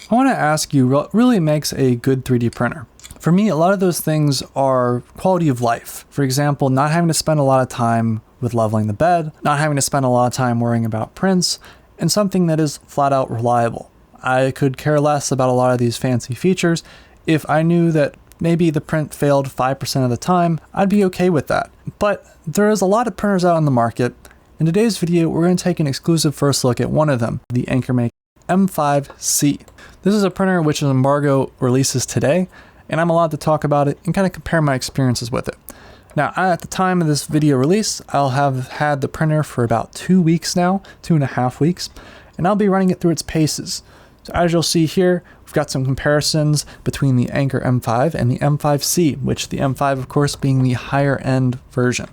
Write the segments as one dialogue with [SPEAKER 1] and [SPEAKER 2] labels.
[SPEAKER 1] I want to ask you what really makes a good 3D printer? For me, a lot of those things are quality of life. For example, not having to spend a lot of time with leveling the bed, not having to spend a lot of time worrying about prints, and something that is flat out reliable. I could care less about a lot of these fancy features. If I knew that maybe the print failed 5% of the time, I'd be okay with that. But there is a lot of printers out on the market. In today's video, we're going to take an exclusive first look at one of them, the AnkerMake M5C. This is a printer which an embargo releases today, and I'm allowed to talk about it and kind of compare my experiences with it. Now, at the time of this video release, I'll have had the printer for about 2 weeks now, 2.5 weeks, and I'll be running it through its paces. So as you'll see here, we've got some comparisons between the Anker M5 and the M5C, which the M5, of course, being the higher end version.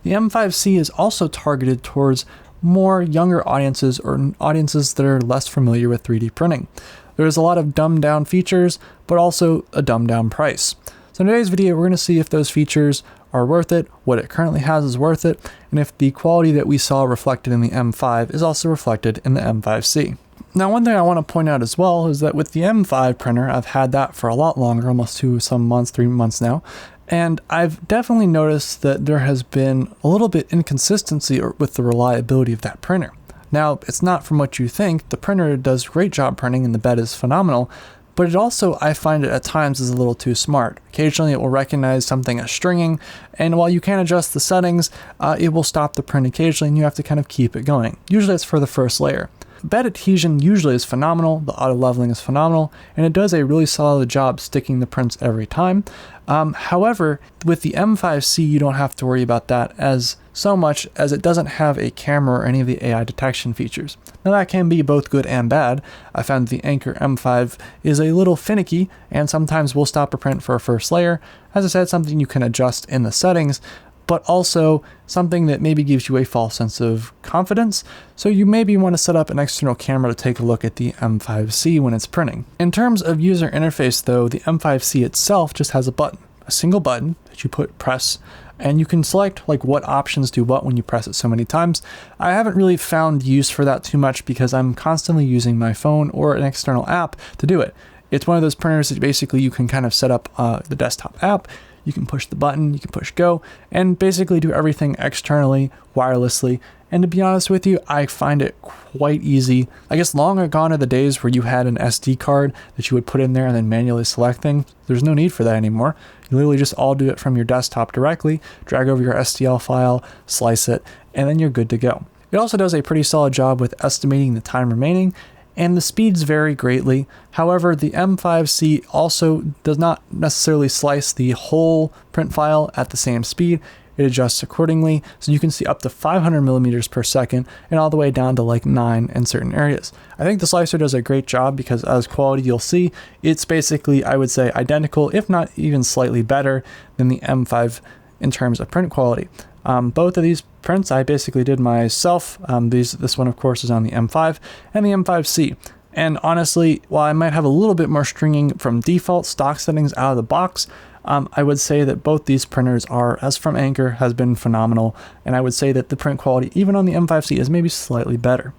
[SPEAKER 1] The M5C is also targeted towards more younger audiences or audiences that are less familiar with 3D printing. There's a lot of dumbed down features, but also a dumbed down price. So in today's video, we're going to see if those features are worth it, what it currently has is worth it, and if the quality that we saw reflected in the M5 is also reflected in the M5C. Now, one thing I want to point out as well is that with the M5 printer, I've had that for a lot longer, almost 3 months now, and I've definitely noticed that there has been a little bit inconsistency with the reliability of that printer. Now, it's not from what you think. The printer does a great job printing and the bed is phenomenal, but it also, I find it at times is a little too smart. Occasionally it will recognize something as stringing, and while you can adjust the settings, it will stop the print occasionally and you have to kind of keep it going. Usually it's for the first layer. Bed adhesion usually is phenomenal, the auto leveling is phenomenal, and it does a really solid job sticking the prints every time. However, with the M5C, you don't have to worry about that as so much as it doesn't have a camera or any of the AI detection features. Now that can be both good and bad. I found the Anker M5 is a little finicky and sometimes will stop a print for a first layer. As I said, something you can adjust in the settings, but also something that maybe gives you a false sense of confidence. So you maybe want to set up an external camera to take a look at the M5C when it's printing. In terms of user interface though, the M5C itself just has a single button that you press, and you can select like what options do what when you press it so many times. I haven't really found use for that too much because I'm constantly using my phone or an external app to do it. It's one of those printers that basically you can kind of set up the desktop app. You can push the button, you can push go, and basically do everything externally, wirelessly. And to be honest with you, I find it quite easy. I guess long are gone are the days where you had an SD card that you would put in there and then manually select things. There's no need for that anymore. You literally just all do it from your desktop directly, drag over your STL file, slice it, and then you're good to go. It also does a pretty solid job with estimating the time remaining, and the speeds vary greatly. However, the M5C also does not necessarily slice the whole print file at the same speed. It adjusts accordingly, so you can see up to 500 millimeters per second and all the way down to like 9 in certain areas. I think the slicer does a great job because as quality you'll see, it's basically, I would say, identical, if not even slightly better than the M5 in terms of print quality. Both of these prints I basically did myself. This one of course is on the M5 and the M5C. And honestly, while I might have a little bit more stringing from default stock settings out of the box, I would say that both these printers are, as from Anker, has been phenomenal. And I would say that the print quality, even on the M5C, is maybe slightly better.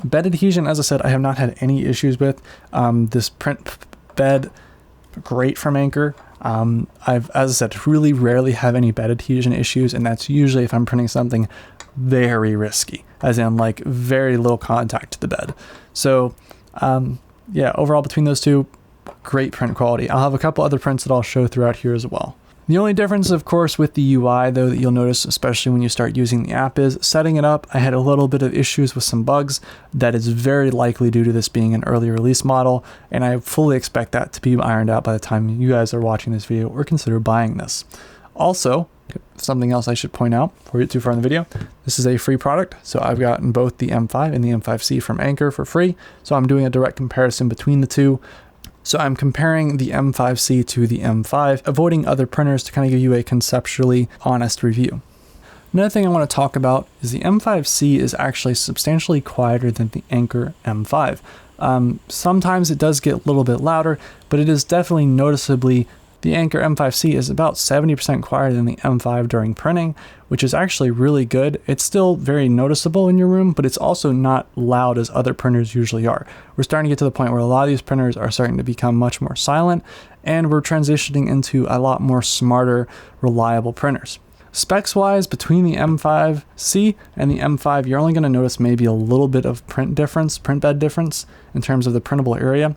[SPEAKER 1] Bed adhesion, as I said, I have not had any issues with. This print bed, great from Anker. As I said, really rarely have any bed adhesion issues, and that's usually if I'm printing something very risky, as in like very little contact to the bed. So yeah, overall between those two, great print quality. I'll have a couple other prints that I'll show throughout here as well. The only difference, of course, with the UI, though, that you'll notice, especially when you start using the app, is setting it up. I had a little bit of issues with some bugs. That is very likely due to this being an early release model, and I fully expect that to be ironed out by the time you guys are watching this video or consider buying this. Also, something else I should point out before we get too far in the video, this is a free product, so I've gotten both the M5 and the M5C from Anker for free, so I'm doing a direct comparison between the two. So I'm comparing the M5C to the M5, avoiding other printers to kind of give you a conceptually honest review. Another thing I want to talk about is the M5C is actually substantially quieter than the Anker M5. Sometimes it does get a little bit louder, but it is definitely noticeably The Anker M5C is about 70% quieter than the M5 during printing, which is actually really good. It's still very noticeable in your room, but it's also not loud as other printers usually are. We're starting to get to the point where a lot of these printers are starting to become much more silent, and we're transitioning into a lot more smarter, reliable printers. Specs wise, between the M5C and the M5, you're only going to notice maybe a little bit of print bed difference in terms of the printable area.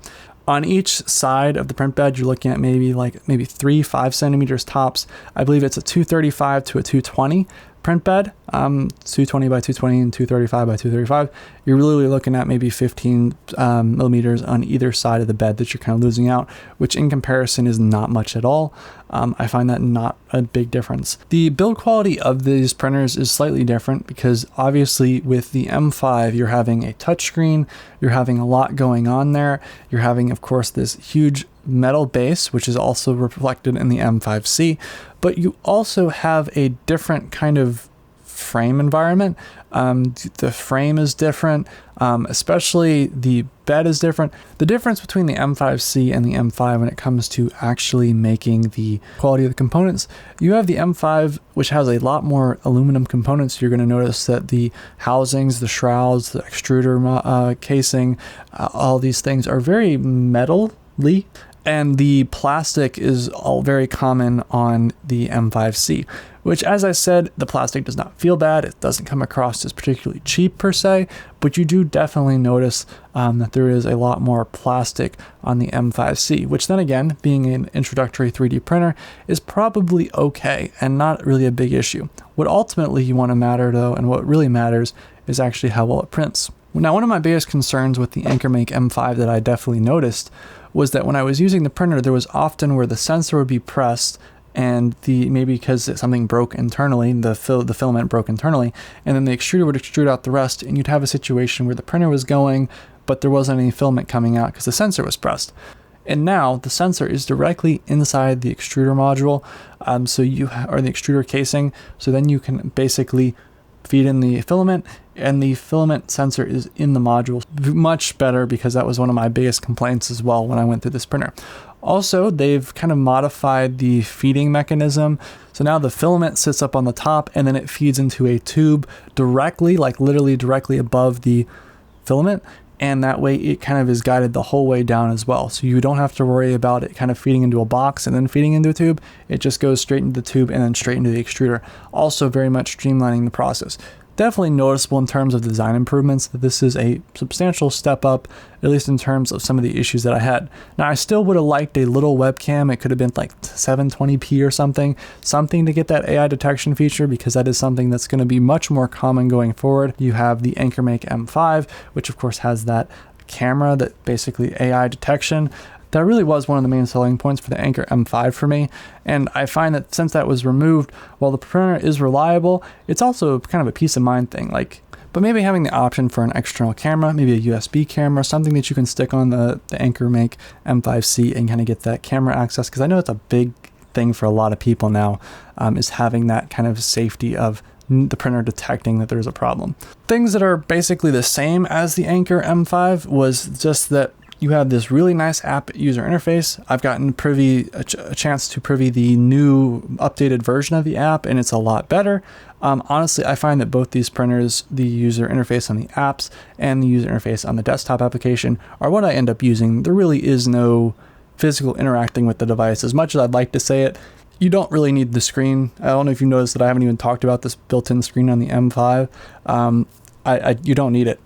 [SPEAKER 1] On each side of the print bed, you're looking at maybe 3-5 centimeters tops. I believe it's a 235 to a 220 print bed, 220 by 220 and 235 by 235. You're really looking at maybe 15 millimeters on either side of the bed that you're kind of losing out, which in comparison is not much at all. I find that not a big difference. The build quality of these printers is slightly different because obviously with the M5, you're having a touchscreen, you're having a lot going on there. You're having, of course, this huge metal base, which is also reflected in the M5C, but you also have a different kind of frame environment. The frame is different, especially the bed is different. The difference between the M5C and the M5 when it comes to actually making the quality of the components, you have the M5, which has a lot more aluminum components. You're going to notice that the housings, the shrouds, the extruder casing, all these things are very metal-y. And the plastic is all very common on the M5C, which, as I said, the plastic does not feel bad. It doesn't come across as particularly cheap per se, but you do definitely notice that there is a lot more plastic on the M5C, which then again, being an introductory 3D printer, is probably okay and not really a big issue. What ultimately you want to matter though, and what really matters, is actually how well it prints. Now, one of my biggest concerns with the AnkerMake M5 that I definitely noticed was that when I was using the printer, there was often where the sensor would be pressed and maybe because something broke internally, the filament broke internally, and then the extruder would extrude out the rest, and you'd have a situation where the printer was going, but there wasn't any filament coming out because the sensor was pressed. And now the sensor is directly inside the extruder module, or the extruder casing, so then you can basically feed in the filament, and the filament sensor is in the module. Much better, because that was one of my biggest complaints as well when I went through this printer. Also, they've kind of modified the feeding mechanism. So now the filament sits up on the top and then it feeds into a tube directly, like literally directly above the filament. And that way it kind of is guided the whole way down as well. So you don't have to worry about it kind of feeding into a box and then feeding into a tube. It just goes straight into the tube and then straight into the extruder. Also very much streamlining the process. Definitely noticeable in terms of design improvements that this is a substantial step up, at least in terms of some of the issues that I had. Now, I still would have liked a little webcam. It could have been like 720p or something to get that AI detection feature, because that is something that's going to be much more common going forward. You have the AnkerMake M5, which of course has that camera, that basically AI detection. That really was one of the main selling points for the Anker M5 for me, and I find that since that was removed, while the printer is reliable, it's also kind of a peace of mind thing. But maybe having the option for an external camera, maybe a USB camera, something that you can stick on the AnkerMake M5C and kind of get that camera access, because I know it's a big thing for a lot of people now, is having that kind of safety of the printer detecting that there's a problem. Things that are basically the same as the Anker M5 was just that you have this really nice app user interface. I've gotten a chance to preview the new updated version of the app, and it's a lot better. Honestly, I find that both these printers, the user interface on the apps and the user interface on the desktop application, are what I end up using. There really is no physical interacting with the device. As much as I'd like to say it, you don't really need the screen. I don't know if you noticed that I haven't even talked about this built-in screen on the M5. You don't need it.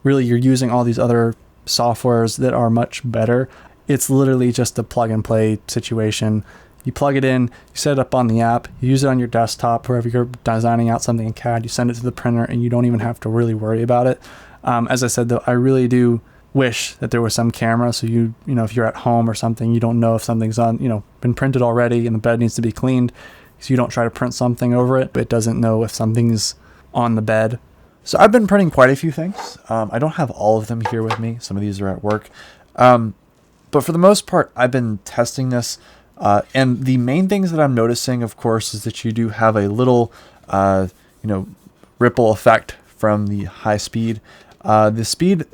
[SPEAKER 1] Really, you're using all these other softwares that are much better. It's literally just a plug and play situation. You plug it in, you set it up on the app, you use it on your desktop, wherever you're designing out something in CAD, you send it to the printer, and you don't even have to really worry about it. As I said, though, I really do wish that there was some camera, so if you're at home or something, you don't know if something's been printed already and the bed needs to be cleaned, so you don't try to print something over it, but it doesn't know if something's on the bed. So I've been printing quite a few things. I don't have all of them here with me. Some of these are at work. But for the most part, I've been testing this. And the main things that I'm noticing, of course, is that you do have a little, ripple effect from the high speed. The speed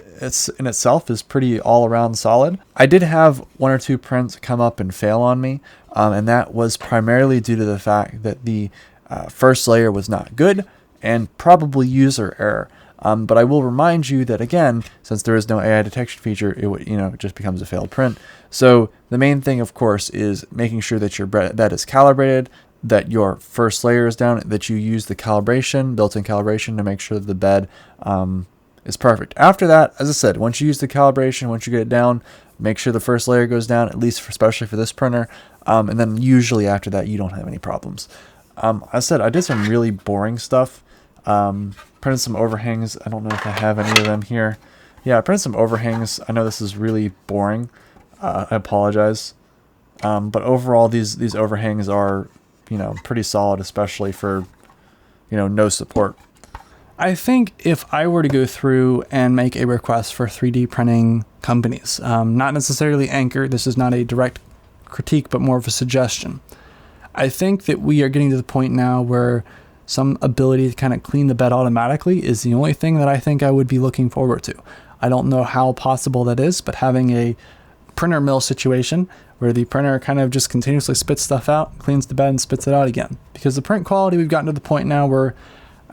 [SPEAKER 1] in itself is pretty all around solid. I did have 1 or 2 prints come up and fail on me, and that was primarily due to the fact that the first layer was not good and probably user error. But I will remind you that, again, since there is no AI detection feature, it just becomes a failed print. So the main thing, of course, is making sure that your bed is calibrated, that your first layer is down, that you use the calibration, built-in calibration, to make sure that the bed is perfect. After that, as I said, once you use the calibration, once you get it down, make sure the first layer goes down, at least especially for this printer, and then usually after that you don't have any problems. As I said, I did some really boring stuff. Printed some overhangs. I don't know if I have any of them here. Yeah, I printed some overhangs. I know this is really boring. I apologize. But overall, these overhangs are, pretty solid, especially for, no support. I think if I were to go through and make a request for 3D printing companies, not necessarily Anker, this is not a direct critique, but more of a suggestion. I think that we are getting to the point now where some ability to kind of clean the bed automatically is the only thing that I think I would be looking forward to. I don't know how possible that is, but having a printer mill situation where the printer kind of just continuously spits stuff out, cleans the bed and spits it out again. Because the print quality, we've gotten to the point now where,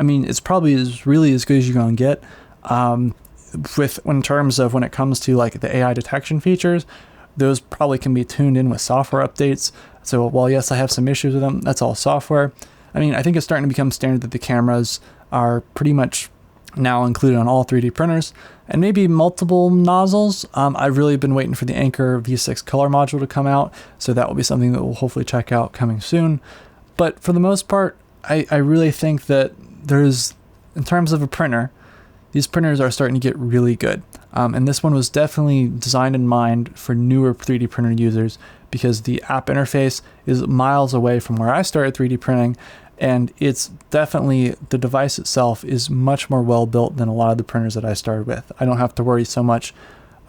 [SPEAKER 1] it's probably really as good as you're going to get. In terms of when it comes to like the AI detection features, those probably can be tuned in with software updates. So while yes, I have some issues with them, that's all software. I think it's starting to become standard that the cameras are pretty much now included on all 3D printers, and maybe multiple nozzles. I've really been waiting for the Anker V6 color module to come out, so that will be something that we'll hopefully check out coming soon. But for the most part, I really think that in terms of a printer, these printers are starting to get really good. And this one was definitely designed in mind for newer 3D printer users, because the app interface is miles away from where I started 3D printing, and it's definitely, the device itself is much more well built than a lot of the printers that I started with. I don't have to worry so much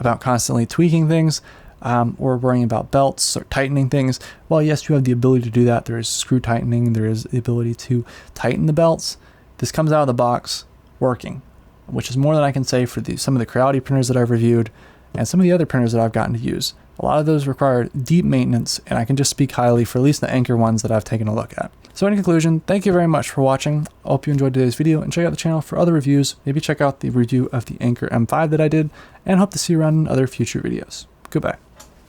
[SPEAKER 1] about constantly tweaking things or worrying about belts or tightening things. Well, yes, you have the ability to do that. There is screw tightening, there is the ability to tighten the belts. This comes out of the box working, which is more than I can say for some of the Creality printers that I've reviewed and some of the other printers that I've gotten to use. A lot of those require deep maintenance, and I can just speak highly for at least the Anker ones that I've taken a look at. So in conclusion, thank you very much for watching. I hope you enjoyed today's video, and check out the channel for other reviews. Maybe check out the review of the Anker M5 that I did, and hope to see you around in other future videos. Goodbye.